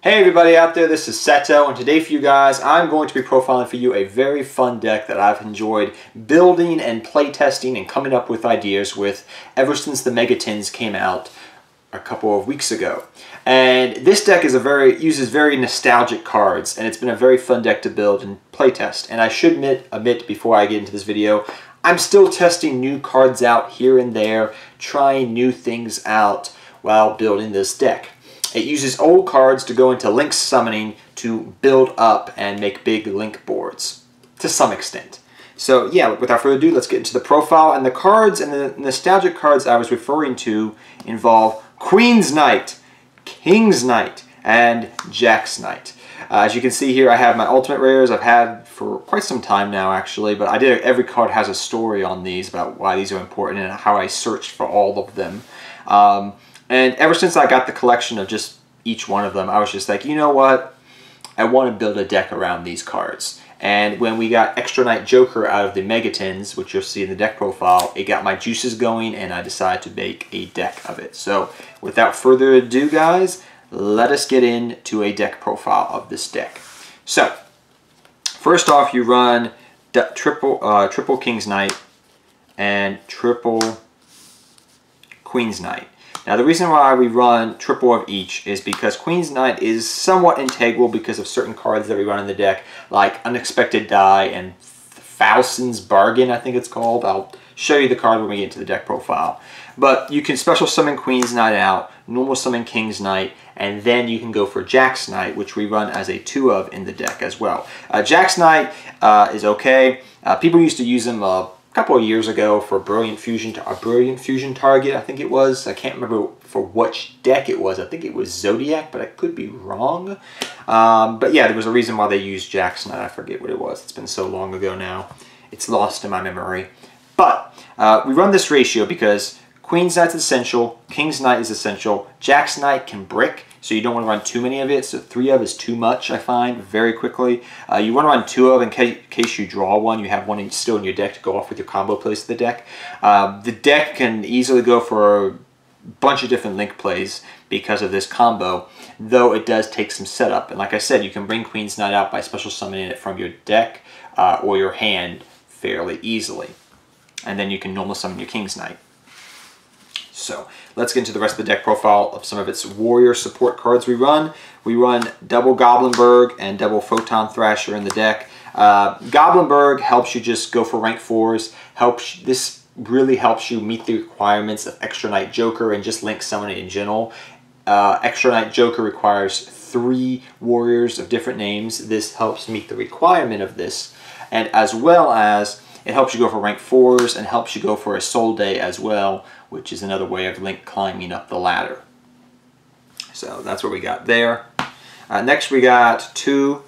Hey everybody out there, this is Seto, and today for you guys I'm going to be profiling for you a very fun deck that I've enjoyed building and playtesting and coming up with ideas with ever since the Megatins came out a couple of weeks ago. And this deck is uses very nostalgic cards, and it's been a very fun deck to build and playtest. And I should admit before I get into this video, I'm still testing new cards out here and there, trying new things out while building this deck. It uses old cards to go into link summoning to build up and make big link boards, to some extent. So yeah, without further ado, let's get into the profile. And the cards and the nostalgic cards I was referring to involve Queen's Knight, King's Knight, and Jack's Knight. As you can see here, I have my ultimate rares I've had for quite some time now actually, but every card has a story on these about why these are important and how I searched for all of them. And ever since I got the collection of just each one of them, I was just like, you know what? I want to build a deck around these cards. And when we got Extra Knight Joker out of the Megatins, which you'll see in the deck profile, it got my juices going and I decided to make a deck of it. So without further ado, guys, let us get into a deck profile of this deck. So first off, you run triple King's Knight and triple Queen's Knight. Now the reason why we run triple of each is because Queen's Knight is somewhat integral because of certain cards that we run in the deck, like Unexpected Die and Faustin's Bargain, I think it's called. I'll show you the card when we get into the deck profile. But you can special summon Queen's Knight out, normal summon King's Knight, and then you can go for Jack's Knight, which we run as a 2 of in the deck as well. Jack's Knight is okay. People used to use him a couple of years ago for a Brilliant Fusion target, I think it was. I can't remember for which deck it was. I think it was Zodiac, but I could be wrong. But yeah, there was a reason why they used Jack's Knight. I forget what it was. It's been so long ago now. It's lost in my memory. But we run this ratio because Queen's Knight's essential, King's Knight is essential, Jack's Knight can brick, so you don't want to run too many of it, so 3 of is too much, I find, very quickly. You want to run 2 of in case you draw one, you have one still in your deck to go off with your combo plays of the deck. The deck can easily go for a bunch of different link plays because of this combo, though it does take some setup. And like I said, you can bring Queen's Knight out by special summoning it from your deck or your hand fairly easily. And then you can normal summon your King's Knight. So let's get into the rest of the deck profile of some of its warrior support cards we run. We run double Goblinberg and double Photon Thrasher in the deck. Goblinberg helps you just go for rank 4s. This really helps you meet the requirements of Extra Knight Joker and just link summoning in general. Extra Knight Joker requires 3 warriors of different names. This helps meet the requirement of this, and as well as it helps you go for rank 4s and helps you go for a Soul Day as well, which is another way of link climbing up the ladder. So that's what we got there. Next we got 2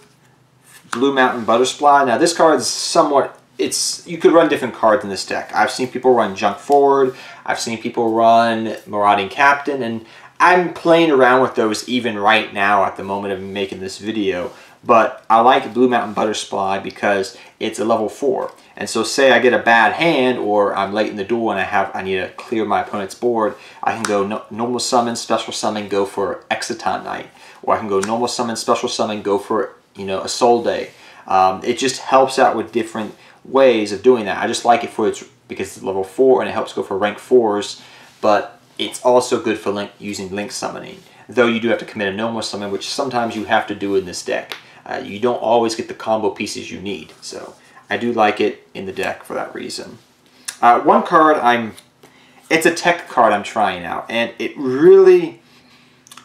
Blue Mountain Butterfly. Now this card is somewhat, you could run different cards in this deck. I've seen people run Junk Forward, I've seen people run Marauding Captain, and I'm playing around with those even right now at the moment of making this video. But I like Blue Mountain Butterfly because it's a level 4. And so say I get a bad hand or I'm late in the duel and I need to clear my opponent's board, I can go normal summon, special summon, go for Exciton Knight. Or I can go normal summon, special summon, go for a Soul Day. It just helps out with different ways of doing that. I just like it because it's level 4 and it helps go for rank 4s, but it's also good for using link summoning. Though you do have to commit a normal summon, which sometimes you have to do in this deck. You don't always get the combo pieces you need, so I do like it in the deck for that reason. One card it's a tech card I'm trying out, and it really,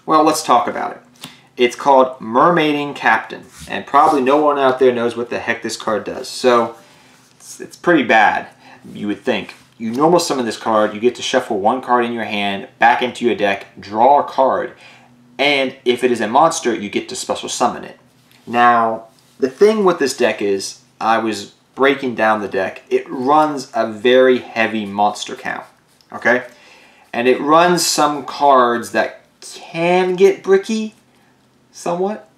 well, let's talk about it. It's called Mermaiding Captain, and probably no one out there knows what the heck this card does. So it's pretty bad, you would think. You normal summon this card, you get to shuffle 1 card in your hand, back into your deck, draw a card, and if it is a monster, you get to special summon it. Now, the thing with this deck is, I was breaking down the deck, it runs a very heavy monster count, okay? And it runs some cards that can get bricky, somewhat,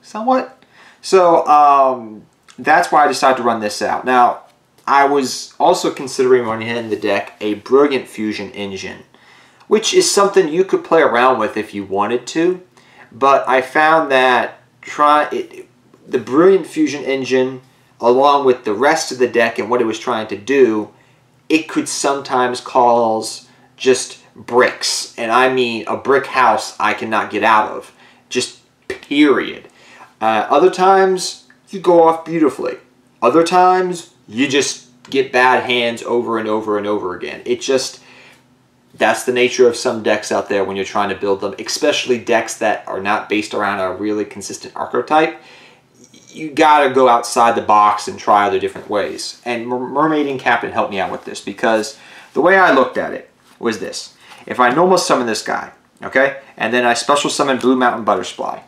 somewhat. So, that's why I decided to run this out. Now, I was also considering running in the deck a Brilliant Fusion engine, which is something you could play around with if you wanted to. but I found that the Brilliant Fusion engine, along with the rest of the deck and what it was trying to do, it could sometimes cause just bricks. And I mean a brick house I cannot get out of. Just period. Other times, you go off beautifully. Other times, you just get bad hands over and over and over again. That's the nature of some decks out there when you're trying to build them, especially decks that are not based around a really consistent archetype. You gotta go outside the box and try other different ways. And Mermaiding Captain helped me out with this, because the way I looked at it was this. If I normal summon this guy, okay, and then I special summon Blue Mountain Butterfly,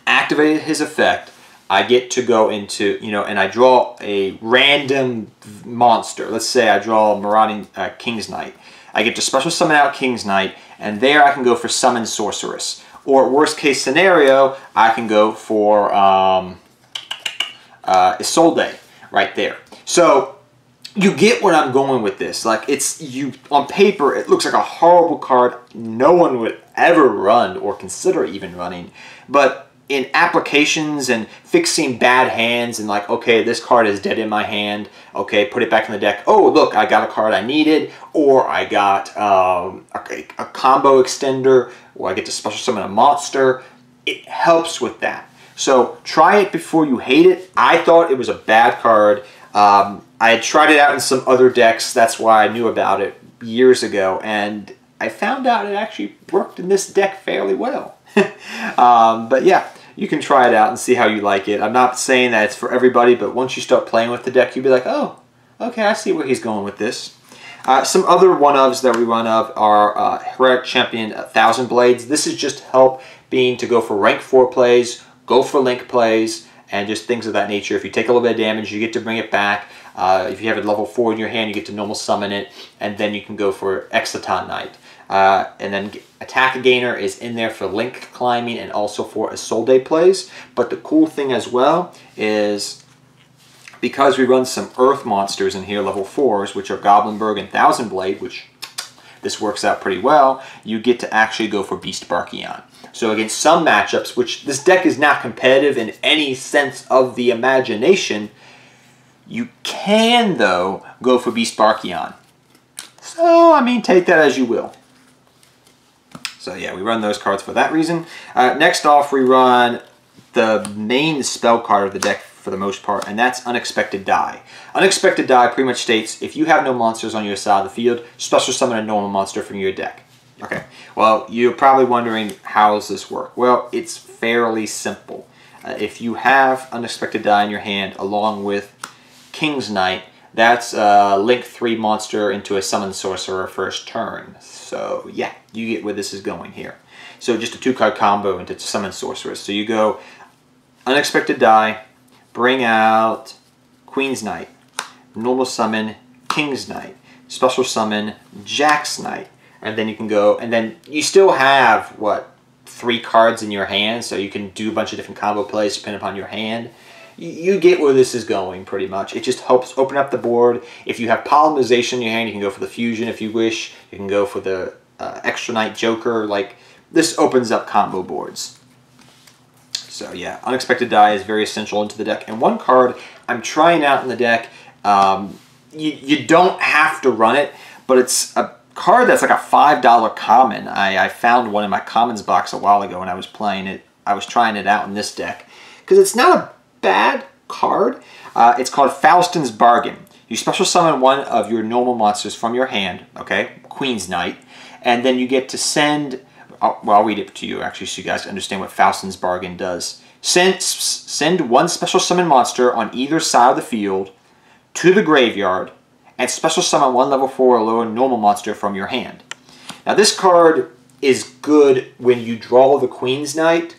activated his effect, I get to go into, and I draw a random monster. Let's say I draw a Marauding King's Knight. I get to special summon out King's Knight, and there I can go for Summon Sorceress. Or worst case scenario, I can go for Isolde right there. So you get what I'm going with this. Like, on paper, it looks like a horrible card no one would ever run or consider even running. But in applications and fixing bad hands and like, okay, this card is dead in my hand, okay, put it back in the deck. Oh, look, I got a card I needed, or I got a combo extender, or I get to special summon a monster. It helps with that. So try it before you hate it. I thought it was a bad card. I had tried it out in some other decks. That's why I knew about it years ago, and I found out it actually worked in this deck fairly well. But yeah, you can try it out and see how you like it. I'm not saying that it's for everybody, but once you start playing with the deck, you'll be like, oh, okay, I see where he's going with this. Some other one-ofs that we run of are Heroic Champion 1000 Blades. This is just help being to go for rank 4 plays, go for link plays, and just things of that nature. If you take a little bit of damage, you get to bring it back. If you have a level 4 in your hand, you get to normal summon it, and then you can go for Exciton Knight. And then Attack Gainer is in there for link climbing and also for Isolde plays. But the cool thing as well is, because we run some Earth monsters in here, level 4s, which are Goblinberg and Thousand Blade, which this works out pretty well, you get to actually go for Beast Barkion. So against some matchups, which this deck is not competitive in any sense of the imagination, you can, though, go for Beast Barkion. So, I mean, take that as you will. So yeah, we run those cards for that reason. Next off, we run the main spell card of the deck for the most part, and that's Unexpected Die. Unexpected Die pretty much states, if you have no monsters on your side of the field, special summon a normal monster from your deck. Okay, well, you're probably wondering, how does this work? Well, it's fairly simple. If you have Unexpected Die in your hand along with King's Knight, that's a link 3 monster into a Summon Sorcerer first turn. So yeah, you get where this is going here. So just a 2-card combo into Summon Sorceress. So you go Unexpected Die, bring out Queen's Knight, normal summon King's Knight, special summon Jack's Knight, and then you can go, and then you still have, what, 3 cards in your hand, so you can do a bunch of different combo plays depending upon your hand. You get where this is going, pretty much. It just helps open up the board. If you have Polymerization in your hand, you can go for the Fusion if you wish. You can go for the Extra Knight Joker. Like, this opens up combo boards. So yeah, Unexpected Die is very essential into the deck. And one card I'm trying out in the deck, you don't have to run it, but it's a card that's like a $5 common. I found one in my commons box a while ago when I was playing it. I was trying it out in this deck. Because it's not a bad card. It's called Faustin's Bargain. You special summon one of your normal monsters from your hand, okay, Queen's Knight, and then you get to send, well, I'll read it to you actually so you guys understand what Faustin's Bargain does. Send one special summon monster on either side of the field to the graveyard and special summon one level 4 or lower normal monster from your hand. Now this card is good when you draw the Queen's Knight,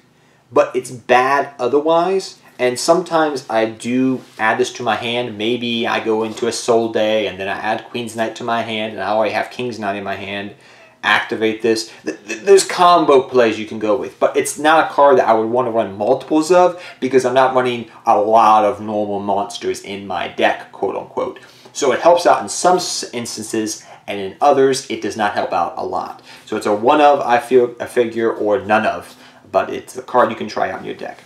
but it's bad otherwise. And sometimes I do add this to my hand. Maybe I go into a Soul Day and then I add Queen's Knight to my hand and I already have King's Knight in my hand. Activate this. There's combo plays you can go with, but it's not a card that I would want to run multiples of because I'm not running a lot of normal monsters in my deck, quote unquote. So it helps out in some instances, and in others it does not help out a lot. So it's a one of, I figure, or none of. but it's a card you can try out in your deck.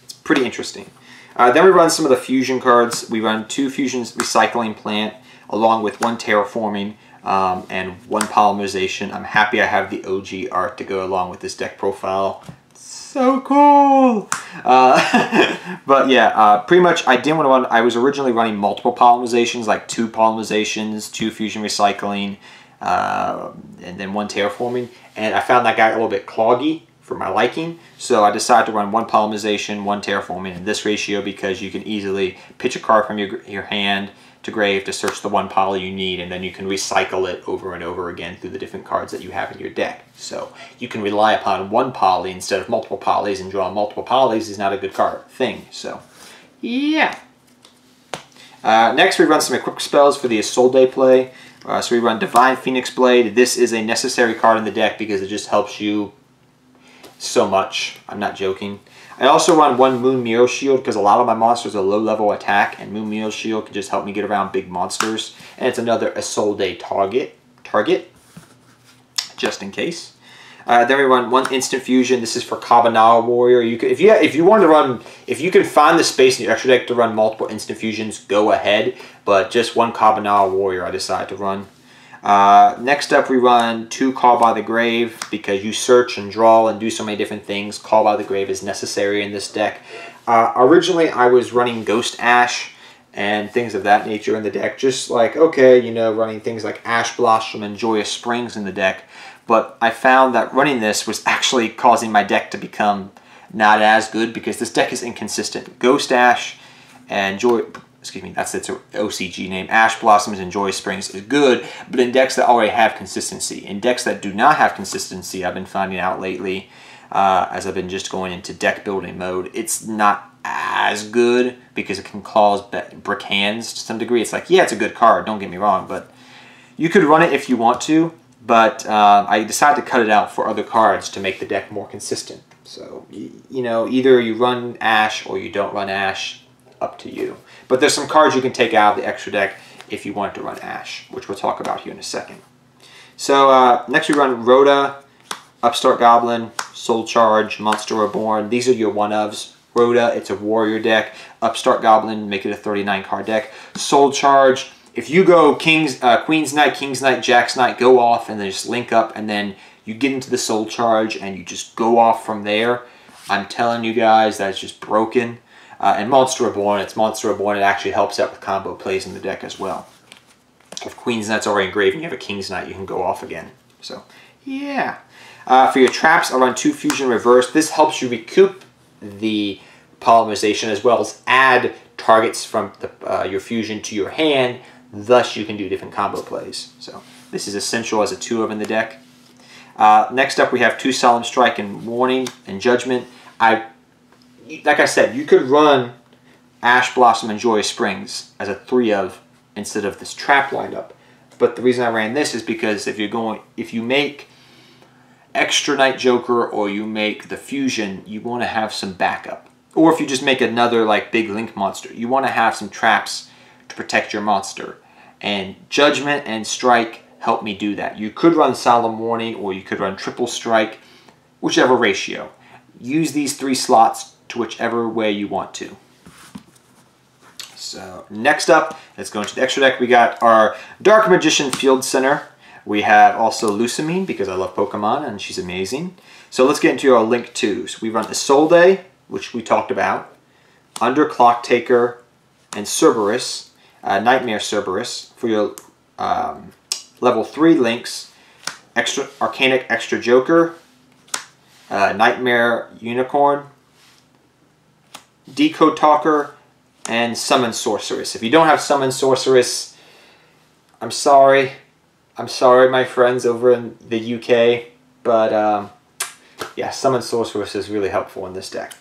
It's pretty interesting. Then we run some of the fusion cards. We run 2 Fusion's Recycling Plant, along with 1 Terraforming and 1 Polymerization. I'm happy I have the OG art to go along with this deck profile. So cool! But yeah, pretty much I didn't want to run, I was originally running multiple polymerizations, like 2 polymerizations, 2 fusion recycling, and then 1 terraforming, and I found that got a little bit cloggy for my liking, so I decided to run 1 polymerization, 1 terraforming in this ratio because you can easily pitch a card from your hand to grave to search the 1 poly you need, and then you can recycle it over and over again through the different cards that you have in your deck. So you can rely upon 1 poly instead of multiple polys, and drawing multiple polys is not a good card thing. So yeah. Next we run some equip spells for the Isolde play. So we run Divine Phoenix Blade. This is a necessary card in the deck because it just helps you so much. I'm not joking. I also run 1 Moon Mirror Shield because a lot of my monsters are low level attack, and Moon Mirror Shield can just help me get around big monsters. And it's another Isolde target, just in case. Then we run 1 Instant Fusion. This is for Kaiba Warrior. You could, if you want to run, if you can find the space in your extra deck to run multiple Instant Fusions, go ahead. But just 1 Kaiba Warrior I decided to run. Next up we run 2 Call by the Grave because you search and draw and do so many different things. Call by the Grave is necessary in this deck. Originally I was running Ghost Ash and things of that nature in the deck. Just like, okay, you know, running things like Ash Blossom and Joyous Springs in the deck. But I found that running this was actually causing my deck to become not as good because this deck is inconsistent. Ghost Ash and that's its OCG name. Ash Blossoms and Joy Springs is good, but in decks that already have consistency. In decks that do not have consistency, I've been finding out lately, as I've been just going into deck building mode, it's not as good because it can cause brick hands to some degree. It's like, yeah, it's a good card, don't get me wrong, but you could run it if you want to, but I decided to cut it out for other cards to make the deck more consistent. So, you know, either you run Ash or you don't run Ash, up to you. But there's some cards you can take out of the extra deck if you want to run Ash, which we'll talk about here in a second. So next we run Rhoda, Upstart Goblin, Soul Charge, Monster Reborn. These are your one-ofs. Rhoda, it's a warrior deck. Upstart Goblin, make it a 39 card deck. Soul Charge, if you go Queen's Knight, King's Knight, Jack's Knight, go off and then just link up and then you get into the Soul Charge and you just go off from there. I'm telling you guys, that's just broken. And Monster Reborn, it's Monster Reborn. It actually helps out with combo plays in the deck as well. If Queen's Knight's already engraved and you have a King's Knight, you can go off again. So, yeah. For your traps, I'll run 2 Fusion Reverse. This helps you recoup the polymerization as well as add targets from your fusion to your hand. Thus, you can do different combo plays. So, this is essential as a 2-of in the deck. Next up, we have 2 Solemn Strike and Warning and Judgment. Like I said, you could run Ash Blossom and Joyous Springs as a 3-of instead of this trap lineup. But the reason I ran this is because if you make extra Night Joker or you make the fusion, you want to have some backup. Or if you just make another like big link monster, you want to have some traps to protect your monster. And Judgment and Strike help me do that. You could run Solemn Warning or you could run Triple Strike, whichever ratio. Use these 3 slots to whichever way you want to. So next up, let's go into the extra deck. We got our Dark Magician Field Center. We have also Lucamine because I love Pokemon and she's amazing. So let's get into our Link 2s. We run Isolde, which we talked about, Underclock Taker, and Cerberus, Nightmare Cerberus for your level 3 links. Extra Arcanic Extra Joker, Nightmare Unicorn, Decode Talker, and Summon Sorceress. If you don't have Summon Sorceress, I'm sorry. I'm sorry, my friends over in the UK. But, yeah, Summon Sorceress is really helpful in this deck.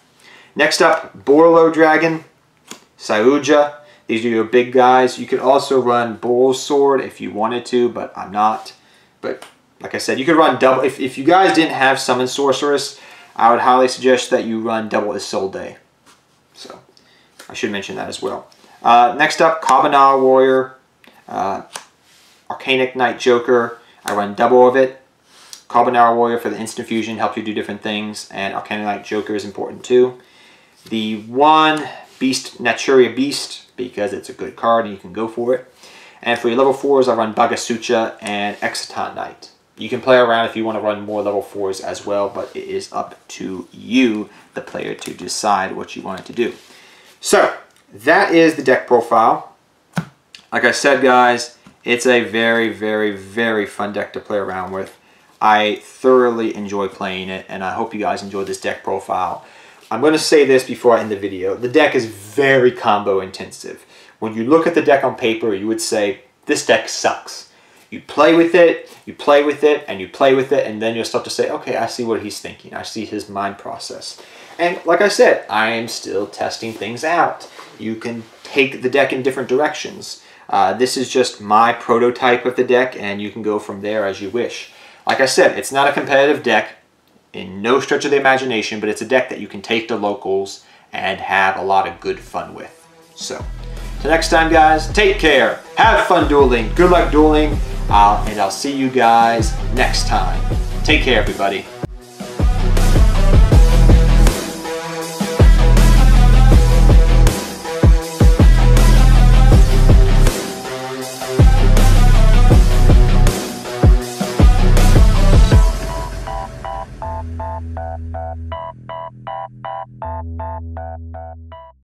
Next up, Borlo Dragon, Sayuja. These are your big guys. You could also run Borl's Sword if you wanted to, but I'm not. But, like I said, you could run double. If you guys didn't have Summon Sorceress, I would highly suggest that you run double Isolde. So, I should mention that as well. Next up, Kaiba Warrior, Arcanic Knight Joker. I run double of it. Carbonara Warrior for the instant fusion, help you do different things, and Arcanite Joker is important too. The 1 Beast, Naturia Beast, because it's a good card and you can go for it. And for your level 4s, I run Bagasucha and Exciton Knight. You can play around if you want to run more level 4s as well, but it is up to you, the player, to decide what you want it to do. So, that is the deck profile. Like I said, guys, it's a very, very, very fun deck to play around with. I thoroughly enjoy playing it, and I hope you guys enjoyed this deck profile. I'm going to say this before I end the video. The deck is very combo intensive. When you look at the deck on paper, you would say, this deck sucks. You play with it, you play with it, and you play with it, and then you'll start to say, okay, I see what he's thinking. I see his mind process. And like I said, I am still testing things out. You can take the deck in different directions. This is just my prototype of the deck, and you can go from there as you wish. Like I said, it's not a competitive deck in no stretch of the imagination, but it's a deck that you can take to locals and have a lot of good fun with. So, till next time, guys, take care, have fun dueling, good luck dueling, and I'll see you guys next time. Take care, everybody.